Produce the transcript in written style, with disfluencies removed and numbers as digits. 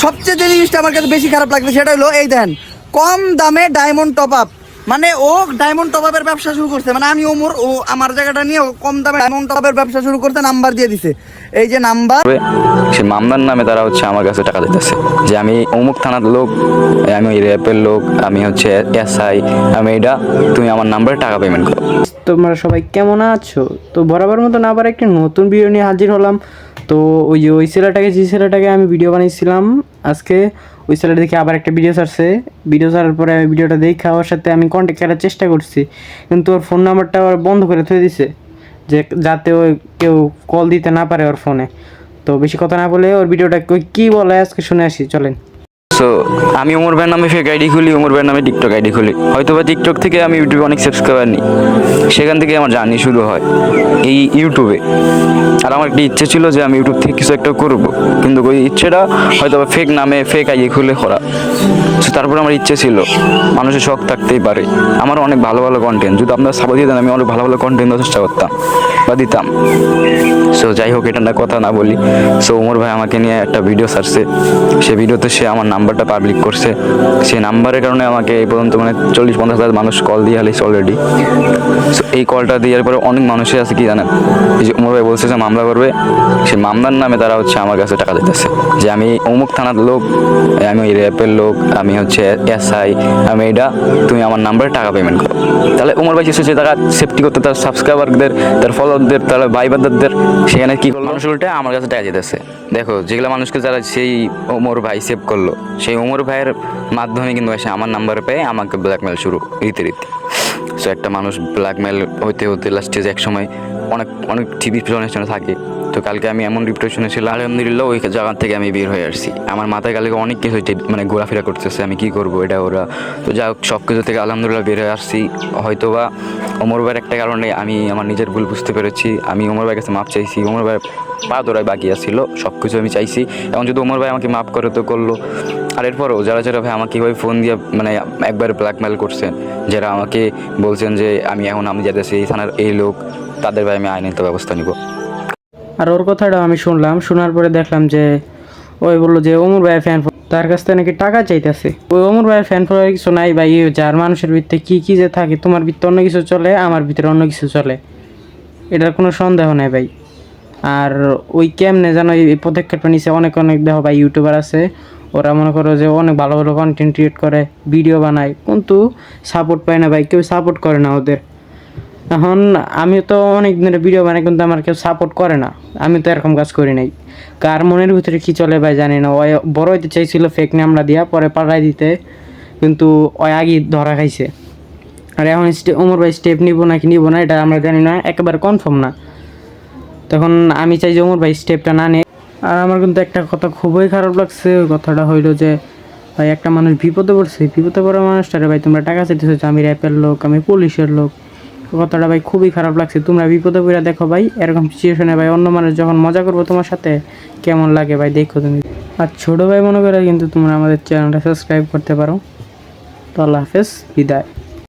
সবচেয়ে যে জিনিসটা আমার কাছে বেশি খারাপ লাগছে সেটা হলো এই দেন কম দামে ডায়মন্ড টপ আপ, মানে ও ডায়মন্ড টপ আপের ব্যবসা শুরু করছে, মানে আমি ওমর ও আমার জায়গাটা নিয়ে কম দামে ডায়মন্ড টপ আপের ব্যবসা শুরু করতে নাম্বার দিয়ে দিছে, এই যে নাম্বার সে মামলার নামে তারা হচ্ছে আমার কাছে টাকা দিতেছে যে আমি অমুক থানার লোক, আমি ওই র্যাপের লোক, আমি হচ্ছে এসআই, আমি এটা, তুমি আমার নাম্বারে টাকা পেমেন্ট করো। তোমরা সবাই কেমন আছো? তো বরাবর মতন আবার একটা নতুন ভিডিও নিয়ে হাজির হলাম। তো ওই যে যে ছেলেটাকে আমি ভিডিও বানিয়েছিলাম আজকে, ওই ছেলেটা দেখে আবার একটা ভিডিও ছাড়ার পরে আমি ভিডিওটা দেখে ওর সাথে আমি কন্ট্যাক্ট করার চেষ্টা করছি, কিন্তু ওর ফোন নাম্বারটা আবার বন্ধ করে থুয়ে দিছে যে যাতে ওই কেউ কল দিতে না পারে ওর ফোনে। তো বেশি কথা না বলে ওর ভিডিওটা কী বলে আজকে শুনে আসি, চলেন। সো আমি ওমর ভাইয়ের নামে ফেক আইডি খুলি, ওমর ভাইয়ের নামে টিকটক আইডি খুলি, হয়তো বা টিকটক থেকে আমি ইউটিউবে অনেক সাবস্ক্রাইবার নিই, সেখান থেকে আমার জার্নি শুরু হয় এই ইউটিউবে। আর আমার একটা ইচ্ছে ছিল যে আমি ইউটিউব থেকে কিছু একটা করবো, কিন্তু ওই ইচ্ছেটা হয়তো বা ফেক নামে ফেক আইডি খুলে করা। সো তারপরে আমার ইচ্ছে ছিল, মানুষের শখ থাকতেই পারে, আমার অনেক ভালো ভালো কন্টেন্ট যদি আপনারা সাপোর্ট দিয়ে দেন আমি অনেক ভালো ভালো কন্টেন্ট দেওয়ার চেষ্টা করতাম বা দিতাম। সো যাই হোক, এটা না কথা না বলি। সো ওমর ভাই আমাকে নিয়ে একটা ভিডিও ছাড়ছে, সেই ভিডিওতে সে আমার নাম্বারটা পাবলিক করছে, সেই নাম্বারের কারণে আমাকে এই পর্যন্ত মানে 40-50 হাজার মানুষ কল দিয়ে হালিস অলরেডি। সো এই কলটা দেওয়ার পরে অনেক মানুষই আছে কি জানেন, এই যে ওমর ভাই বলছে যে মামলা করবে, সেই মামলার নামে তারা হচ্ছে আমার কাছে টাকা দিতেছে যে আমি অমুক থানার লোক, আমি ওই র্যাপের লোক, আমি হচ্ছে এসআই, আমি এটা, তুমি আমার নাম্বারে টাকা পেমেন্ট করো। তাহলে ওমর ভাই চেষ্টা তারা সেফটি করতে, তার সাবস্ক্রাইবারদের, তার ফলোয়ারদের, তার ভাই বাদারদের, সেখানে কি করলো, মানুষ উল্টে আমার কাছে টাকা দিতেছে। দেখো যেগুলো মানুষকে যারা সেই ওমর ভাই সেভ করলো, সেই ওমর ভাইয়ের মাধ্যমে কিন্তু এসে আমার নাম্বার পেয়ে আমাকে ব্ল্যাকমেল শুরু রীতি। সো একটা মানুষ ব্ল্যাকমেল হতে হতে লাস্টে যে এক সময় অনেক অনেক টিভি অনুষ্ঠানে থাকে। তো কালকে আমি এমন ডিপ্রেশনে ছিলাম, আলহামদুলিল্লাহ ওই জায়গা থেকে আমি বের হয়ে আসছি। আমার মাথায় কালকে অনেক কিছু মানে ঘোরাফেরা করতেছে, আমি কি করবো এটা ওরা। তো যা হোক সব কিছু থেকে আলহামদুলিল্লাহ বের হয়ে আসছি। হয়তোবা ওমর ভাইয়ের একটা কারণে আমি আমার নিজের ভুল বুঝতে পেরেছি, আমি ওমর ভাইয়ের কাছে মাপ চাইছি, ওমর ভাইয়ের পা ধরায় বাকি আসছিল, সব কিছু আমি চাইছি। এবং যদি ওমর ভাই আমাকে মাফ করে তো করলো। আর এরপরও যারা ভাই আমাকে কীভাবে ফোন দিয়ে মানে একবার ব্ল্যাকমেল করছেন, যারা আমাকে বলছেন যে আমি যেতেছি এই থানার এই লোক, তাদের ভাই আমি আইনের ব্যবস্থা নিব। আর ওর কথাটা আমি শুনলাম, শোনার পরে দেখলাম যে ওই বললো যে ওমর ভাইয়ের ফ্যান, তার কাছ থেকে নাকি টাকা চাইতেছে। ওই ওমর ভাইয়ের ফ্যান ফলোয়ার কিছু নাই ভাই, যার মানুষের ভিতরে কী যে থাকে, তোমার ভিতরে অন্য কিছু চলে, আমার ভিতরে অন্য কিছু চলে, এটার কোনো সন্দেহ নেই ভাই। আর ওই কেমনে যেন এই পদক্ষেপটা নিছে, অনেক দেখো ভাই ইউটিউবার আছে, ওরা মনে করো যে অনেক ভালো ভালো কন্টেন্ট ক্রিয়েট করে, ভিডিও বানায়, কিন্তু সাপোর্ট পায় না ভাই, কেউ সাপোর্ট করে না ওদের। এখন আমি তো অনেক দিনের ভিডিও বানাই, কিন্তু আমার কেউ সাপোর্ট করে না, আমি তো এরকম কাজ করি নাই। কার মনের ভিতরে কী চলে ভাই জানি না। ওই বড় হইতে চাইছিল ফেক নামটা দিয়া, পরে পাঠাই দিতে, কিন্তু ওই আগেই ধরা খাইছে। আর এখন ওমর ভাই স্টেপ নিব নাকি নিব না এটা আমরা জানি না, একেবারে কনফার্ম না। তখন আমি চাই যে ওমর ভাই স্টেপটা না নিয়ে। আর আমার কিন্তু একটা কথা খুবই খারাপ লাগছে, ওই কথাটা হইলো যে ভাই একটা মানুষ বিপদে পড়ছে, বিপদে পড়া মানুষটারে ভাই তোমরা টাকা চাইতেছো যে আমি র্যাপের লোক, আমি পুলিশের লোক, কথাটা ভাই খুবই খারাপ লাগছে। তোমরা বিপদে পড়ে দেখো ভাই, এরকম সিচুয়েশনে ভাই অন্য মানুষ যখন মজা করবো তোমার সাথে কেমন লাগে ভাই দেখো তুমি। আর ছোটো ভাই মনে করে কিন্তু তোমরা আমাদের চ্যানেলটা সাবস্ক্রাইব করতে পারো। তো আল্লাহ হাফেজ, বিদায়।